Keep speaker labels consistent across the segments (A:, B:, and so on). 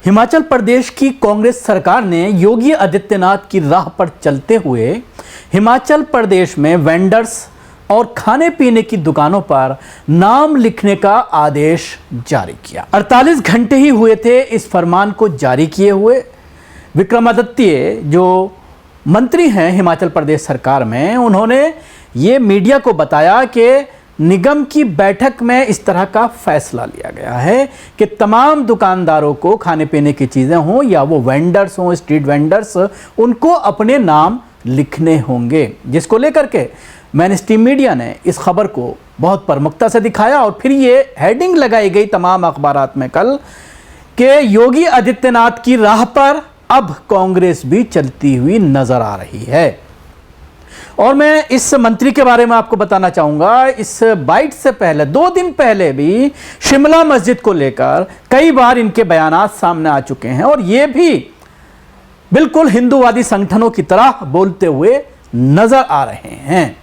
A: हिमाचल प्रदेश की कांग्रेस सरकार ने योगी आदित्यनाथ की राह पर चलते हुए हिमाचल प्रदेश में वेंडर्स और खाने पीने की दुकानों पर नाम लिखने का आदेश जारी किया। 48 घंटे ही हुए थे इस फरमान को जारी किए हुए। विक्रमादित्य जो मंत्री हैं हिमाचल प्रदेश सरकार में, उन्होंने ये मीडिया को बताया कि निगम की बैठक में इस तरह का फैसला लिया गया है कि तमाम दुकानदारों को खाने पीने की चीज़ें हों या वो वेंडर्स हों, स्ट्रीट वेंडर्स, उनको अपने नाम लिखने होंगे, जिसको लेकर के मेन स्ट्रीम मीडिया ने इस खबर को बहुत प्रमुखता से दिखाया और फिर ये हेडिंग लगाई गई तमाम अखबारात में कल कि योगी आदित्यनाथ की राह पर अब कांग्रेस भी चलती हुई नजर आ रही है। और मैं इस मंत्री के बारे में आपको बताना चाहूंगा, इस बाइट से पहले 2 दिन पहले भी शिमला मस्जिद को लेकर कई बार इनके बयानात सामने आ चुके हैं और ये भी बिल्कुल हिंदूवादी संगठनों की तरह बोलते हुए नजर आ रहे हैं।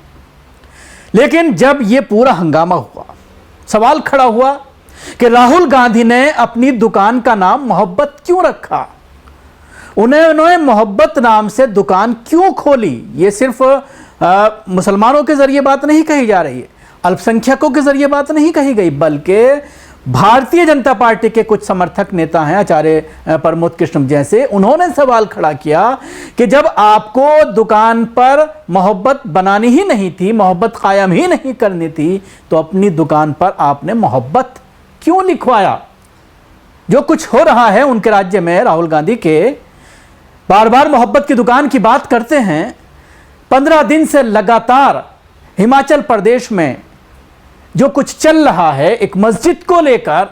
A: लेकिन जब ये पूरा हंगामा हुआ, सवाल खड़ा हुआ कि राहुल गांधी ने अपनी दुकान का नाम मोहब्बत क्यों रखा, उन्होंने मोहब्बत नाम से दुकान क्यों खोली। ये सिर्फ मुसलमानों के जरिए बात नहीं कही जा रही है, अल्पसंख्यकों के जरिए बात नहीं कही गई, बल्कि भारतीय जनता पार्टी के कुछ समर्थक नेता हैं, आचार्य प्रमोद कृष्ण जैसे, उन्होंने सवाल खड़ा किया कि जब आपको दुकान पर मोहब्बत बनानी ही नहीं थी, मोहब्बत कायम ही नहीं करनी थी, तो अपनी दुकान पर आपने मोहब्बत क्यों लिखवाया। जो कुछ हो रहा है उनके राज्य में, राहुल गांधी के बार बार मोहब्बत की दुकान की बात करते हैं। 15 दिन से लगातार हिमाचल प्रदेश में जो कुछ चल रहा है एक मस्जिद को लेकर,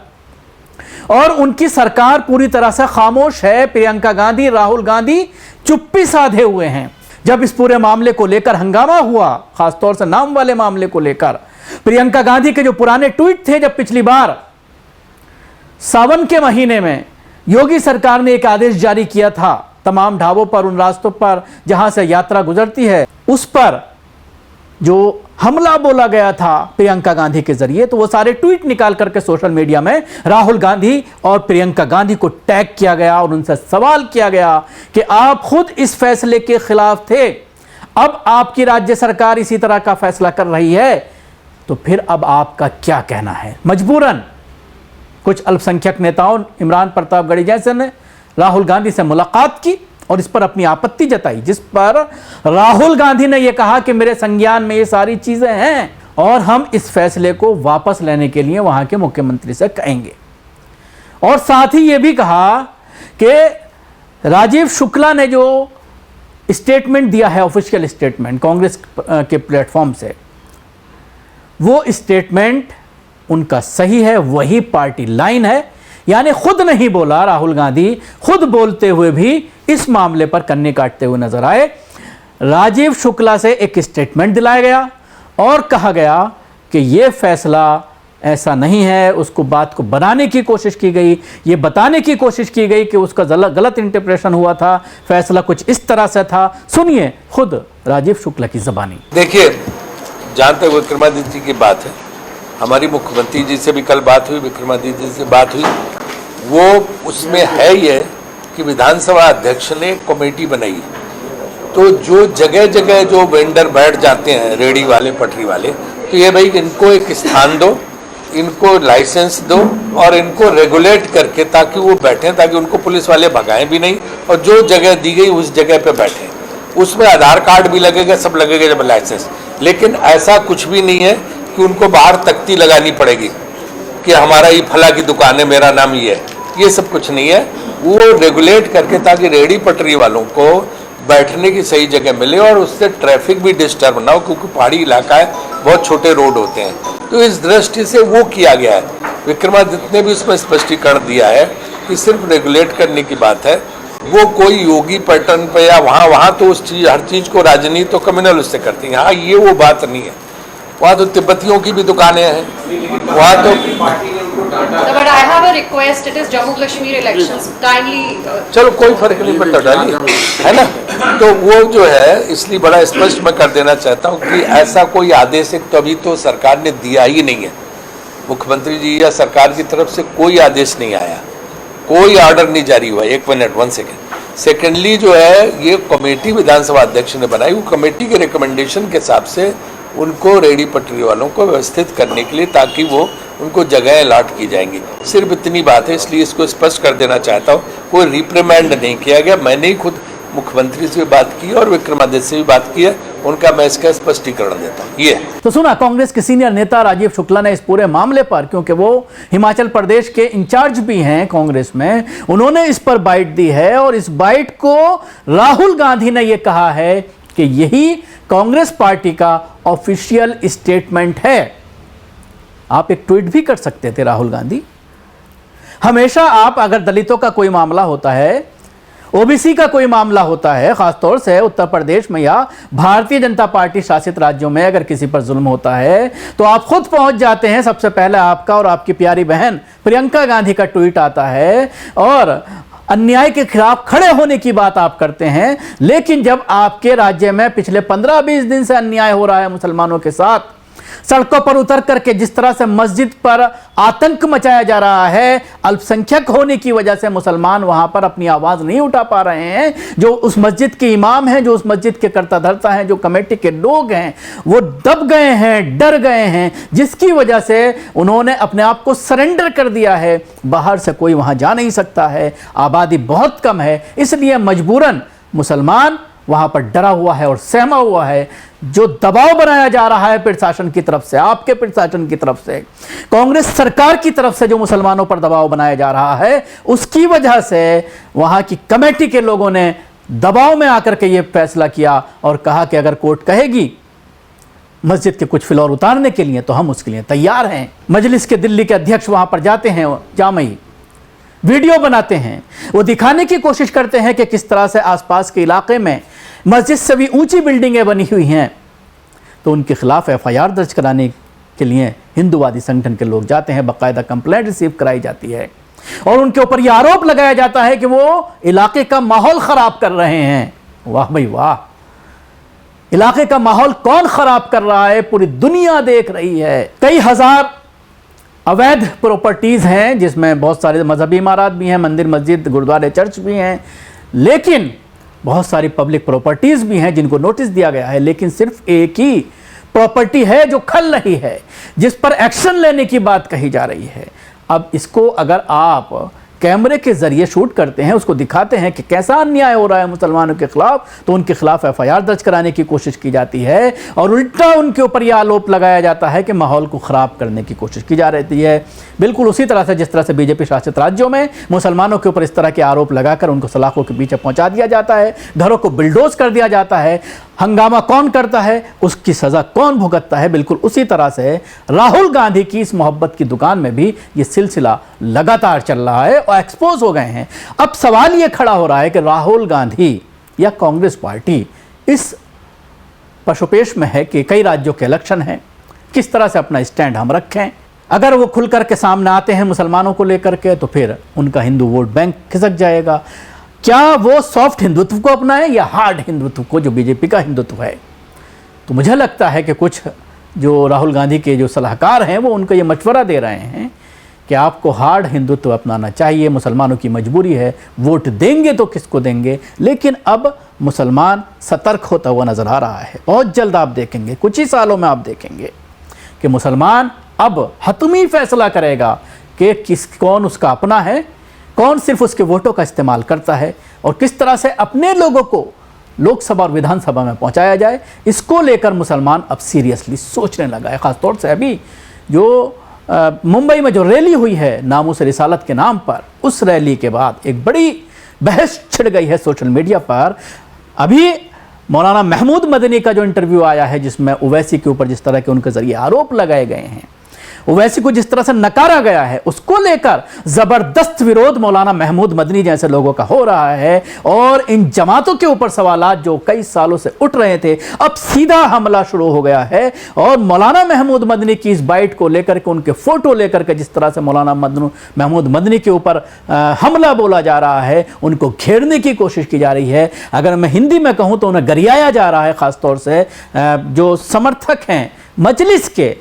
A: और उनकी सरकार पूरी तरह से खामोश है। प्रियंका गांधी, राहुल गांधी चुप्पी साधे हुए हैं। जब इस पूरे मामले को लेकर हंगामा हुआ, खासतौर से नाम वाले मामले को लेकर, प्रियंका गांधी के जो पुराने ट्वीट थे, जब पिछली बार सावन के महीने में योगी सरकार ने एक आदेश जारी किया था तमाम ढाबों पर, उन रास्तों पर जहां से यात्रा गुजरती है, उस पर जो हमला बोला गया था प्रियंका गांधी के जरिए, तो वो सारे ट्वीट निकाल करके सोशल मीडिया में राहुल गांधी और प्रियंका गांधी को टैग किया गया और उनसे सवाल किया गया कि आप खुद इस फैसले के खिलाफ थे, अब आपकी राज्य सरकार इसी तरह का फैसला कर रही है, तो फिर अब आपका क्या कहना है। मजबूरन कुछ अल्पसंख्यक नेताओं, इमरान प्रतापगढ़ी जैसे ने राहुल गांधी से मुलाकात की और इस पर अपनी आपत्ति जताई, जिस पर राहुल गांधी ने यह कहा कि मेरे संज्ञान में ये सारी चीजें हैं और हम इस फैसले को वापस लेने के लिए वहां के मुख्यमंत्री से कहेंगे। और साथ ही यह भी कहा कि राजीव शुक्ला ने जो स्टेटमेंट दिया है, ऑफिशियल स्टेटमेंट कांग्रेस के प्लेटफॉर्म से, वो स्टेटमेंट उनका सही है, वही पार्टी लाइन है। यानी खुद नहीं बोला राहुल गांधी, खुद बोलते हुए भी इस मामले पर कन्नी काटते हुए नजर आए। राजीव शुक्ला से एक स्टेटमेंट दिलाया गया और कहा गया कि यह फैसला ऐसा नहीं है, उसको बात को बनाने की कोशिश की गई, ये बताने की कोशिश की गई कि उसका गलत इंटरप्रेशन हुआ था, फैसला कुछ इस तरह से था। सुनिए खुद राजीव शुक्ला की जबानी।
B: देखिए, जहां तक विक्रमादित्य की बात है, हमारी मुख्यमंत्री जी से भी कल बात हुई, विक्रमादित्य जी से बात हुई, वो उसमें है ये कि विधानसभा अध्यक्ष ने कमेटी बनाई, तो जो जगह जगह जो वेंडर बैठ जाते हैं, रेडी वाले, पटरी वाले, तो ये भाई इनको एक स्थान दो, इनको लाइसेंस दो और इनको रेगुलेट करके ताकि वो बैठें, ताकि उनको पुलिस वाले भगाएं भी नहीं, और जो जगह दी गई उस जगह पे बैठें। उसमें आधार कार्ड भी लगेगा, सब लगेगा जब लाइसेंस। लेकिन ऐसा कुछ भी नहीं है कि उनको बाहर तख्ती लगानी पड़ेगी कि हमारा ये फला की दुकान है, मेरा नाम ये है, ये सब कुछ नहीं है। वो रेगुलेट करके ताकि रेडी पटरी वालों को बैठने की सही जगह मिले और उससे ट्रैफिक भी डिस्टर्ब ना हो, क्योंकि पहाड़ी इलाका है, बहुत छोटे रोड होते हैं। तो इस दृष्टि से वो किया गया है। विक्रमादित्य ने भी उसमें स्पष्टीकरण दिया है कि सिर्फ रेगुलेट करने की बात है, वो कोई योगी पैटर्न पे या वहाँ तो उस चीज, हर चीज़ को राजनीति तो कम्युनल उससे करती हैं। हाँ, ये वो बात नहीं है। वहाँ तो तिब्बतियों की भी दुकानें हैं, वहाँ तो
C: But I have a request. It is Jammu Kashmir elections. Kindly.
B: चलो कोई फर्क नहीं पड़ता, डालिए, है ना। तो वो जो है, इसलिए बड़ा स्पष्ट मैं कर देना चाहता हूँ कि ऐसा कोई आदेश एक तो अभी तो सरकार ने दिया ही नहीं है, मुख्यमंत्री जी या सरकार की तरफ से कोई आदेश नहीं आया। कोई ऑर्डर नहीं जारी हुआ। एक मिनट, 1 सेकेंड। सेकेंडली जो है ये कमेटी विधानसभा अध्यक्ष ने बनाई, वो कमेटी के रिकमेंडेशन के हिसाब से उनको रेहड़ी पटरी वालों को व्यवस्थित करने के लिए, ताकि वो उनको जगह अलॉट की जाएंगी। सिर्फ इतनी बात है, इसलिए इसको स्पष्ट कर देना चाहता हूँ। कोई रिप्रिमेंड नहीं किया गया। मैंने ही खुद मुख्यमंत्री से भी बात की और विक्रमादित्य से भी बात की है, उनका मैं इसका स्पष्टीकरण देता हूँ। ये
A: तो सुना कांग्रेस के सीनियर नेता राजीव शुक्ला ने इस पूरे मामले पर, क्योंकि वो हिमाचल प्रदेश के इंचार्ज भी हैं कांग्रेस में, उन्होंने इस पर बाइट दी है और इस बाइट को राहुल गांधी ने यह कहा है कि यही कांग्रेस पार्टी का ऑफिशियल स्टेटमेंट है। आप एक ट्वीट भी कर सकते थे राहुल गांधी। हमेशा आप अगर दलितों का कोई मामला होता है, ओबीसी का कोई मामला होता है, खासतौर से उत्तर प्रदेश में या भारतीय जनता पार्टी शासित राज्यों में अगर किसी पर जुल्म होता है तो आप खुद पहुंच जाते हैं। सबसे पहले आपका और आपकी प्यारी बहन प्रियंका गांधी का ट्वीट आता है और अन्याय के खिलाफ खड़े होने की बात आप करते हैं। लेकिन जब आपके राज्य में पिछले 15-20 दिन से अन्याय हो रहा है मुसलमानों के साथ, सड़कों पर उतर करके जिस तरह से मस्जिद पर आतंक मचाया जा रहा है, अल्पसंख्यक होने की वजह से मुसलमान वहां पर अपनी आवाज नहीं उठा पा रहे हैं, जो उस मस्जिद के इमाम हैं, जो उस मस्जिद के कर्ता धर्ता हैं, जो कमेटी के लोग हैं, वो दब गए हैं, डर गए हैं, जिसकी वजह से उन्होंने अपने आप को सरेंडर कर दिया है। बाहर से कोई वहां जा नहीं सकता है, आबादी बहुत कम है, इसलिए मजबूरन मुसलमान वहां पर डरा हुआ है और सहमा हुआ है। जो दबाव बनाया जा रहा है प्रशासन की तरफ से, आपके प्रशासन की तरफ से, कांग्रेस सरकार की तरफ से जो मुसलमानों पर दबाव बनाया जा रहा है, उसकी वजह से वहां की कमेटी के लोगों ने दबाव में आकर के यह फैसला किया और कहा कि अगर कोर्ट कहेगी मस्जिद के कुछ फ्लोर उतारने के लिए तो हम उसके लिए तैयार हैं। मजलिस के दिल्ली के अध्यक्ष वहां पर जाते हैं, जामई वीडियो बनाते हैं, वो दिखाने की कोशिश करते हैं कि किस तरह से आसपास के इलाके में मस्जिद से भी ऊंची बिल्डिंगें बनी हुई हैं। तो उनके खिलाफ एफआईआर दर्ज कराने के लिए हिंदूवादी संगठन के लोग जाते हैं, बाकायदा कंप्लेंट रिसीव कराई जाती है और उनके ऊपर यह आरोप लगाया जाता है कि वो इलाके का माहौल खराब कर रहे हैं। वाह भाई वाह, इलाके का माहौल कौन खराब कर रहा है? पूरी दुनिया देख रही है। कई हजार अवैध प्रॉपर्टीज हैं जिसमें बहुत सारे मजहबी इमारत भी हैं, मंदिर मस्जिद गुरुद्वारे चर्च भी हैं, लेकिन बहुत सारी पब्लिक प्रॉपर्टीज भी हैं जिनको नोटिस दिया गया है। लेकिन सिर्फ एक ही प्रॉपर्टी है जो खल रही है, जिस पर एक्शन लेने की बात कही जा रही है। अब इसको अगर आप कैमरे के जरिए शूट करते हैं, उसको दिखाते हैं कि कैसा अन्याय हो रहा है मुसलमानों के खिलाफ, तो उनके खिलाफ एफआईआर दर्ज कराने की कोशिश की जाती है और उल्टा उनके ऊपर यह आरोप लगाया जाता है कि माहौल को खराब करने की कोशिश की जा रही है। बिल्कुल उसी तरह से जिस तरह से बीजेपी शासित राज्यों में मुसलमानों के ऊपर इस तरह के आरोप लगाकर उनको सलाखों के पीछे पहुंचा दिया जाता है, घरों को बिल्डोज कर दिया जाता है। हंगामा कौन करता है उसकी सजा कौन भुगतता है। बिल्कुल उसी तरह से राहुल गांधी की इस मोहब्बत की दुकान में भी ये सिलसिला लगातार चल रहा है और एक्सपोज हो गए हैं। अब सवाल ये खड़ा हो रहा है कि राहुल गांधी या कांग्रेस पार्टी इस पशुपेश में है कि कई राज्यों के इलेक्शन हैं, किस तरह से अपना स्टैंड हम रखें। अगर वो खुलकर के सामने आते हैं मुसलमानों को लेकर के तो फिर उनका हिंदू वोट बैंक खिसक जाएगा। क्या वो सॉफ्ट हिंदुत्व को अपनाएं या हार्ड हिंदुत्व को जो बीजेपी का हिंदुत्व है? तो मुझे लगता है कि कुछ जो राहुल गांधी के जो सलाहकार हैं वो उनको ये मशवरा दे रहे हैं कि आपको हार्ड हिंदुत्व अपनाना चाहिए। मुसलमानों की मजबूरी है, वोट देंगे तो किसको देंगे। लेकिन अब मुसलमान सतर्क होता हुआ नजर आ रहा है। बहुत जल्द आप देखेंगे, कुछ ही सालों में आप देखेंगे कि मुसलमान अब हतमी फैसला करेगा कि कौन उसका अपना है, कौन सिर्फ उसके वोटों का इस्तेमाल करता है और किस तरह से अपने लोगों को लोकसभा और विधानसभा में पहुंचाया जाए। इसको लेकर मुसलमान अब सीरियसली सोचने लगा है। खासतौर से अभी जो मुंबई में जो रैली हुई है नामूस रिसालत के नाम पर, उस रैली के बाद एक बड़ी बहस छिड़ गई है सोशल मीडिया पर। अभी मौलाना महमूद मदनी का जो इंटरव्यू आया है जिसमें ओवैसी के ऊपर जिस तरह के उनके जरिए आरोप लगाए गए हैं, ओवैसी को जिस तरह से नकारा गया है, उसको लेकर जबरदस्त विरोध मौलाना महमूद मदनी जैसे लोगों का हो रहा है। और इन जमातों के ऊपर सवालात जो कई सालों से उठ रहे थे, अब सीधा हमला शुरू हो गया है। और मौलाना महमूद मदनी की इस बाइट को लेकर के, उनके फोटो लेकर के जिस तरह से मौलाना महमूद मदनी के ऊपर हमला बोला जा रहा है, उनको घेरने की कोशिश की जा रही है। अगर मैं हिंदी में कहूं तो उन्हें गरियाया जा रहा है। खासतौर से जो समर्थक हैं मजलिस के,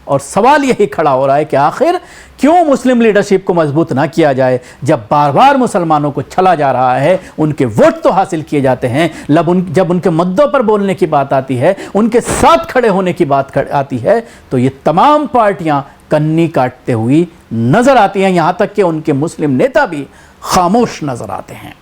A: और सवाल यही खड़ा हो रहा है कि आखिर क्यों मुस्लिम लीडरशिप को मजबूत ना किया जाए, जब बार बार मुसलमानों को छला जा रहा है, उनके वोट तो हासिल किए जाते हैं, जब उनके मुद्दों पर बोलने की बात आती है, उनके साथ खड़े होने की बात आती है, तो ये तमाम पार्टियां कन्नी काटते हुई नजर आती हैं। यहां तक कि उनके मुस्लिम नेता भी खामोश नजर आते हैं।